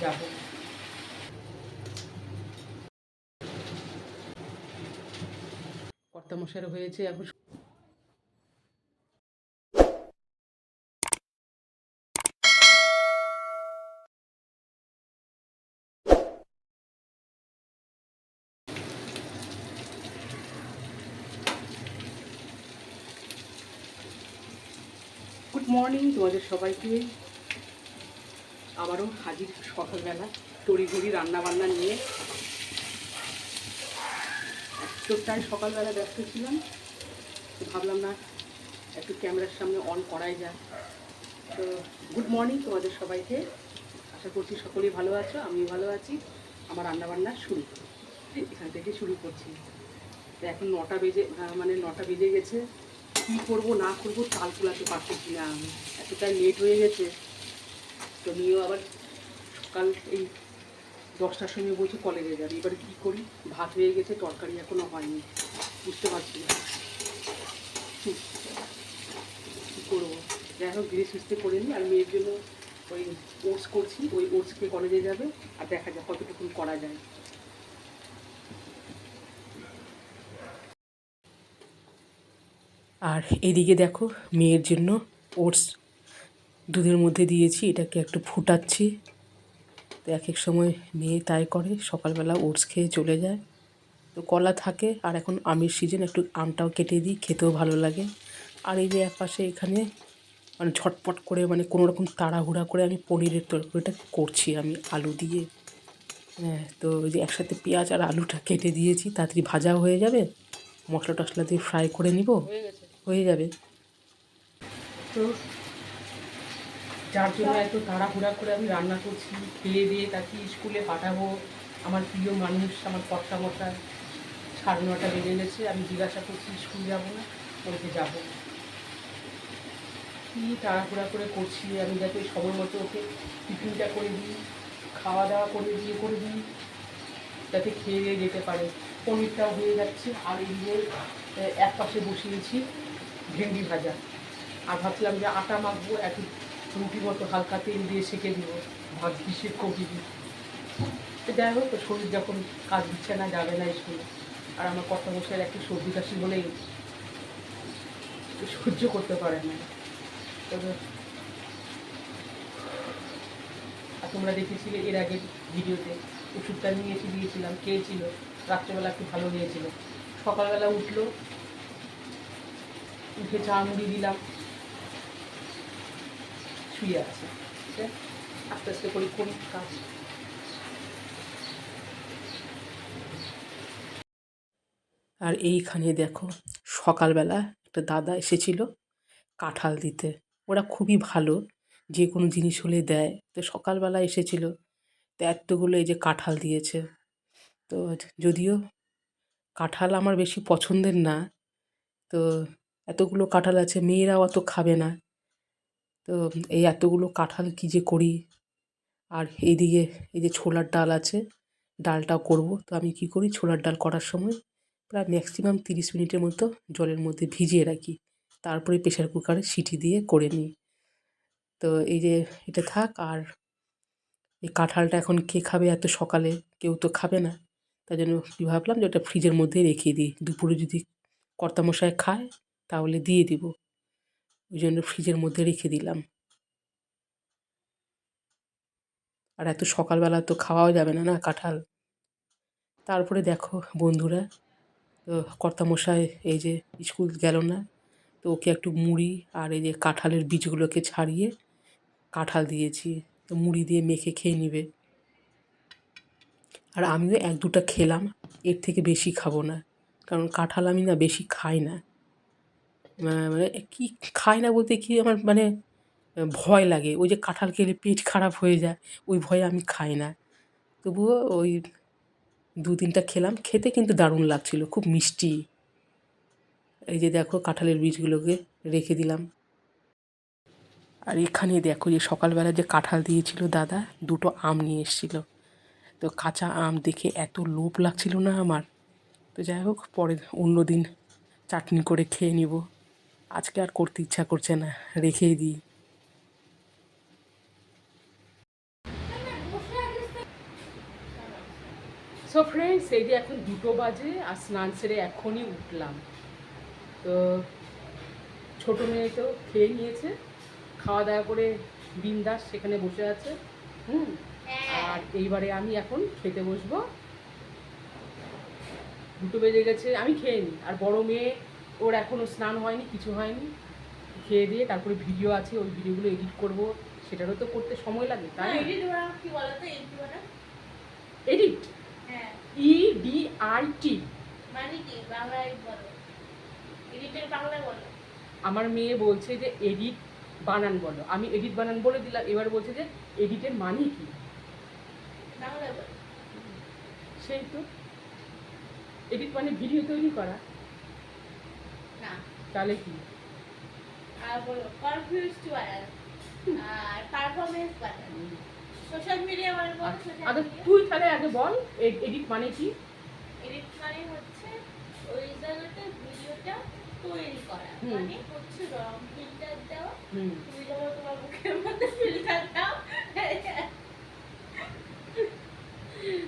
যাব। কর্তামশাইয়ের হয়েছে এখন। গুড মর্নিং তোমাদের সবাইকে। আবারও হাজির সকালবেলা তড়িঘড়ি রান্নাবান্না নিয়ে। এতটাই সকালবেলা ব্যস্ত ছিলাম, তো ভাবলাম না একটু ক্যামেরার সামনে অন করাই যায়। তো গুড মর্নিং তোমাদের সবাইকে। আশা করছি সকলেই ভালো আছো, আমিও ভালো আছি। আমার রান্নাবান্না শুরু এখান থেকে শুরু করছি। তো এখন 9টা বেজে গেছে। কী করবো না করবো চাল কুলাতে পারতেছি না, আমি এতটাই লেট হয়ে গেছে। তো নিয়েও আবার সকাল এই 10টার সময় বলছে কলেজে যাবে। এবারে কী করি, ভাত হয়ে গেছে, তরকারি এখনও হয়নি, বুঝতে পারছি না কী করবো। যাই হোক ধীরে সুস্থে করে নিই। আর মেয়ের জন্য ওই ওটস করছি, ওই ওটসকে কলেজে যাবে, আর দেখা যাক কতটুকুন করা যায়। আর এদিকে দেখো মেয়ের জন্য ওটস দুধের মধ্যে দিয়েছি, এটাকে একটু ফুটাচ্ছি। তো এক এক সময় মেয়ে তাই করে, সকালবেলা ওটস খেয়ে চলে যায়। তো কলা থাকে, আর এখন আমের সিজন, একটু আমটাও কেটে দিই, খেতেও ভালো লাগে। আর এই যে একপাশে এখানে মানে ঝটপট করে, মানে কোনো রকম তাড়াহুড়া করে আমি পনিরের তরকারিটা করছি আমি আলু দিয়ে। হ্যাঁ, তো ওই যে একসাথে পেঁয়াজ আর আলুটা কেটে দিয়েছি, তাড়াতাড়ি ভাজাও হয়ে যাবে, মশলা টশলা দিয়ে ফ্রাই করে নিব, হয়ে যাবে। তো যার জন্য এত তাড়াহুড়া করে আমি রান্না করছি, খেয়ে দিয়ে তাকে স্কুলে পাঠাবো। আমার প্রিয় মানুষ, আমার কর্তামশাই। 9:30 বেজে গেছে, আমি জিজ্ঞাসা করছি স্কুল যাবো না, বলতে যাবো। কী তাড়াহুড়া করে করছি আমি, যাতে সময় মতো ওকে টিফিনটা করে দিই, খাওয়া দাওয়া করে দিই, যাতে খেয়ে দিয়ে যেতে পারে। পনিরটাও হয়ে যাচ্ছে। আর এই যে এক পাশে বসিয়েছি ভেন্ডি ভাজা। আর ভাবছিলাম যে আটা মাখবো, একটু রুটি মতো হালকা তেল দিয়ে সেঁকে দিব, ভাবছি কপি দিই। তো যাই হোক, তো শরীর যখন কাজ দিচ্ছে না, যাবে না স্কুলে। আর আমার কর্তামশাইয়ের একটু সর্দি কাশি বলেই সহ্য করতে পারে না। তবে আর তোমরা দেখেছিলে এর আগে ভিডিওতে, ওষুধটা নিয়ে এসে দিয়েছিলাম, খেয়েছিল, রাত্রেবেলা একটু ভালো হয়েছিল। সকালবেলা উঠে চা মুড়ি দিলাম, শুয়ে আছে। আস্তে আস্তে করে করি কাজ। আর এইখানে দেখো সকালবেলা একটা দাদা এসেছিল কাঁঠাল দিতে। ওরা খুবই ভালো, যে কোনো জিনিস হলে দেয়। তো সকালবেলা এসেছিল, তো এতগুলো এই যে কাঁঠাল দিয়েছে। তো যদিও কাঁঠাল আমার বেশি পছন্দের না, তো এতগুলো কাঁঠাল আছে, মেয়েরাও অত খাবে না। তো এই এতগুলো কাঁঠাল কী যে করি। আর এইদিকে এই যে ছোলার ডাল আছে, ডালটাও করব। তো আমি কি করি, ছোলার ডাল করার সময় প্রায় ম্যাক্সিমাম 30 মিনিটের মতো জলের মধ্যে ভিজিয়ে রাখি, তারপরে প্রেশার কুকারে সিটি দিয়ে করে নিই। তো এই যে এটা থাক। আর এই কাঁঠালটা এখন কে খাবে এত সকালে, কেউ তো খাবে না। তাই জন্য কী ভাবলাম যে ওটা ফ্রিজের মধ্যে রেখে দিই, দুপুরে যদি কর্তামশাই খায় তাহলে দিয়ে দিব, ওই জন্য ফ্রিজের মধ্যে রেখে দিলাম। আর এত সকালবেলা তো খাওয়াও যাবে না না কাঁঠাল। তারপরে দেখো বন্ধুরা, তো কর্তামশাই এই যে স্কুল গেল না, তো ওকে একটু মুড়ি আর এই যে কাঁঠালের বীজগুলোকে ছাড়িয়ে কাঁঠাল দিয়েছি। তো মুড়ি দিয়ে মেখে খেয়ে নিবে। আর আমিও 1-2টা খেলাম, এর থেকে বেশি খাবো না, কারণ কাঁঠাল আমি না বেশি খাই না। মানে কি খাই না বলতে কি, আমার মানে ভয় লাগে, ওই যে কাঁঠাল খেলে পেট খারাপ হয়ে যায়, ওই ভয়ে আমি খাই না। তবুও ওই 2-3টা খেলাম, খেতে কিন্তু দারুণ লাগছিল, খুব মিষ্টি। এই যে দেখো কাঁঠালের বীজগুলোকে রেখে দিলাম। আর এখানে দেখো যে সকালবেলা যে কাঁঠাল দিয়েছিল দাদা, 2টো আম নিয়ে এসেছিলো। তো কাঁচা আম দেখে এত লোভ লাগছিল না আমার। তো যাই হোক, পরে অন্য দিন চাটনি করে খেয়ে নিব, আজকে আর করতে ইচ্ছা করছে না, রেখেই দিই। সো ফ্রেন্ডস, এই যে এখন 2টো বাজে আর স্নান সেরে এখনই উঠলাম। তো ছোটো মেয়ে তো খেয়ে নিয়েছে, খাওয়া দাওয়া করে বিন্দাস সেখানে বসে আছে। আর এইবারে আমি এখন খেতে বসবো। 2টো বেজে গেছে, আমি খেয়ে নিই। আর বড় মেয়ে, ওর এখনও স্নান হয়নি, কিছু হয়নি। খেয়ে দিয়ে তারপরে ভিডিও আছে, ওই ভিডিওগুলো এডিট করব, সেটারও তো করতে সময় লাগে, তাই না? এডিট, EDIT মানে কি বাংলায় বলো, এডিটের বাংলায় বলো। আমার মেয়ে বলছে যে এডিট বানান বলো, আমি এডিট বানান বলে দিলাম। এবার বলছে যে এডিটের মানে কি বাংলায় বলো। সেই তো এডিট মানে ভিডিও তৈরি করা, না তাহলে কি? আর বলো কনফিউজড বানান আর পারফরম্যান্স বানান, সোশ্যাল মিডিয়া মানে বলো। আচ্ছা তুই তাহলে আগে বল এডিট মানে কি? এডিট মানে হচ্ছে ওই জায়গাতে ভিডিওটা তৈরি করা, মানে হচ্ছে রং ফিল্টার দেওয়া। তুমি যেমন তোমার মুখের মধ্যে ফিল্টার দাও।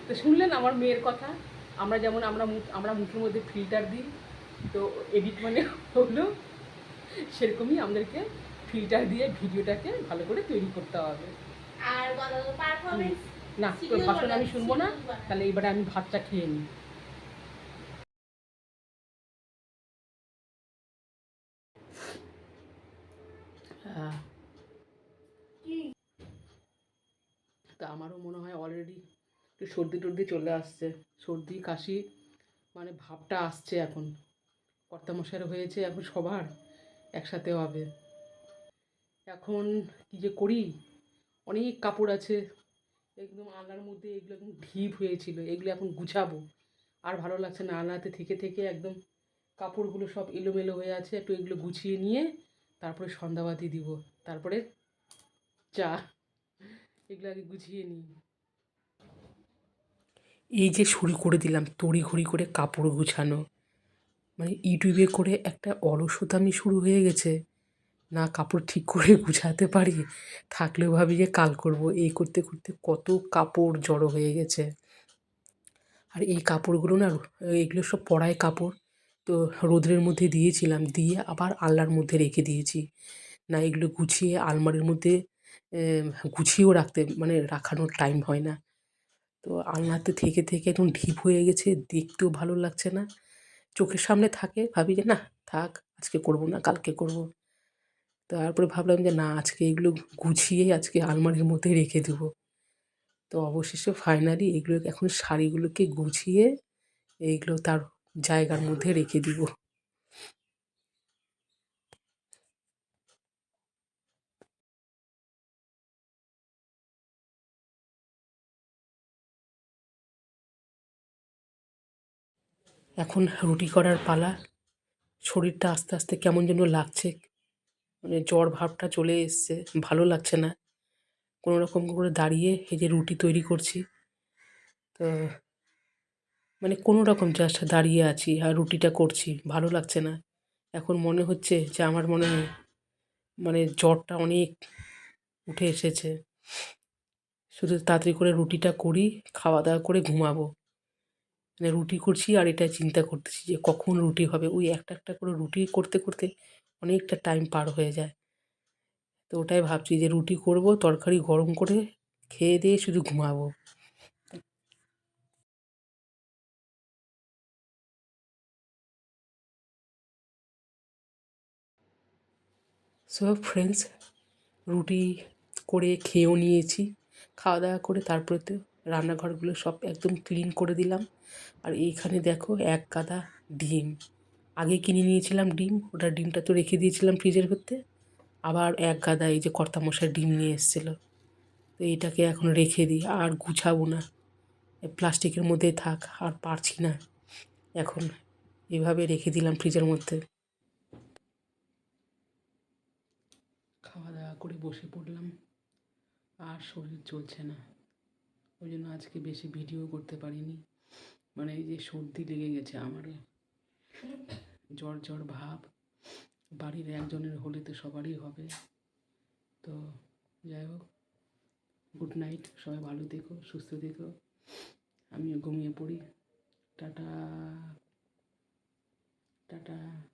তো শুনলেন আমার মেয়ের কথা, আমরা যেমন আমরা মুখের মধ্যে ফিল্টার দিই, তো এডিট মানে হলো সেরকমই আমাদেরকে ফিল্টার দিয়ে ভিডিওটাকে ভালো করে তৈরি করতে হবে। আর বলো পারফরম্যান্স। না, তোর ভাষণ আমি শুনবো না, তাহলে এবারে আমি ভাতটা খেয়ে নিই। তা আমারও মনে হয় অলরেডি একটু সর্দি টর্দি চলে আসছে, সর্দি কাশি মানে ভাবটা আসছে এখন। কর্তামশাইয়ের হয়েছে, এখন সবার একসাথে হবে। এখন কী যে করি, অনেক কাপড় আছে একদম আলনার মধ্যে, এগুলো একদম ঢিপ হয়েছিল, এগুলো এখন গুছাবো। আর ভালো লাগছে না আলনাতে থেকে থেকে, একদম কাপড়গুলো সব এলোমেলো হয়ে আছে। একটু এগুলো গুছিয়ে নিয়ে তারপরে সন্ধ্যাবাতি দিব, তারপরে চা, এগুলো আগে গুছিয়ে নিই। এই যে শুরু করে দিলাম তড়িঘড়ি করে কাপড় গুছানো, মানে ইউটিউবে করে একটা অলসতামি শুরু হয়ে গেছে। না কাপড় ঠিক করে গুছাতে পারি, থাকলেও ভাবি যে কাল করব, এই করতে করতে কত কাপড় জড়ো হয়ে গেছে। আর এই কাপড়গুলো না, এগুলো সব পরায় কাপড়, তো রোদ্রের মধ্যে দিয়েছিলাম, দিয়ে আবার আলনার মধ্যে রেখে দিয়েছি। না এগুলো গুছিয়ে আলমারির মধ্যে গুছিয়েও রাখতে মানে রাখানোর টাইম হয় না। তো আলনাতে থেকে থেকে একদম ঢিপ হয়ে গেছে, দেখতেও ভালো লাগছে না। চোখের সামনে থাকে, ভাবি যে না থাক, আজকে করব না, কালকে করব। তারপরে ভাবলাম যে না আজকে এগুলো গুছিয়ে আজকে আলমারির মধ্যে রেখে দেবো। তো অবশেষে ফাইনালি এগুলো এখন শাড়িগুলোকে গুছিয়ে এইগুলো তার জায়গার মধ্যে রেখে দিব। এখন রুটি করার পালা। শরীরটা আস্তে আস্তে কেমন যেন লাগছে, মানে জ্বর ভাবটা চলে এসছে, ভালো লাগছে না। কোনো রকম করে দাঁড়িয়ে এই যে রুটি তৈরি করছি, তো মানে কোনো রকম জাস্ট দাঁড়িয়ে আছি আর রুটিটা করছি, ভালো লাগছে না। এখন মনে হচ্ছে যে আমার মনে হয় মানে জ্বরটা অনেক উঠে এসেছে। শুধু তাড়াতাড়ি করে রুটিটা করি, খাওয়া দাওয়া করে ঘুমাবো। মানে রুটি করছি আর এটা চিন্তা করতেছি যে কখন রুটি হবে, ওই একটা একটা করে রুটি করতে করতে অনেকটা টাইম পার হয়ে যায়। তো ওটাই ভাবছি যে রুটি করব, তরকারি গরম করে খেয়ে দিয়ে শুধু ঘুমাবো। সো ফ্রেন্ডস, রুটি করে খেয়েও নিয়েছি। খাওয়া দাওয়া করে তারপরে তো রান্নাঘরগুলো সব একদম ক্লিন করে দিলাম। আর এইখানে দেখো এক গাদা ডিম, আগে কিনে নিয়েছিলাম ডিম, ওটা ডিমটা তো রেখে দিয়েছিলাম ফ্রিজের ভেতরে। আবার এক গাদা এই যে কর্তামশাই ডিম নিয়ে এসেছিলো, তো এইটাকে এখন রেখে দিই, আর গুছাবো না, প্লাস্টিকের মধ্যেই থাক, আর পারছি না এখন। এভাবে রেখে দিলাম ফ্রিজের মধ্যে। খাওয়া দাওয়া করে বসে পড়লাম, আর শরীর চলছে না, ওই জন্য আজকে বেশি ভিডিও করতে পারিনি। মানে এই যে সর্দি লেগে গেছে আমারও, জ্বর জ্বর ভাব, বাড়ির একজনের হলে তো সবারই হবে। তো যাই হোক, গুড নাইট, সবাই ভালো থেকো, সুস্থ থেকো। আমিও ঘুমিয়ে পড়ি। Tata tata.